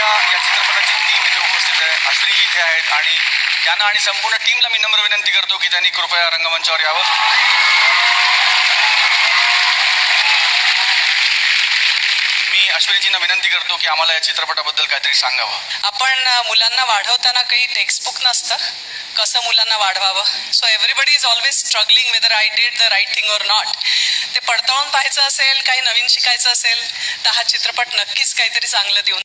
रंगमंचाच्या या चित्रपटाची टीम इथे उपस्थित आहे. अश्विनी इथे आहेत आणि त्यांना आणि संपूर्ण टीमला मी नम्र विनंती करतो की त्यांनी कृपया रंगमंचावर यावं. मी अश्विनीजींना विनंती करतो की आम्हाला या चित्रपटाबद्दल काहीतरी सांगावं. आपण मुलांना वाढवताना काही टेक्स्टबुक नसतं कसं मुलांना वाढवावं. So everybody is always struggling whether I did the right thing or not. ते पडताळून पाहायचं असेल, काही नवीन शिकायचं असेल तर हा चित्रपट नक्कीच काहीतरी चांगलं देऊन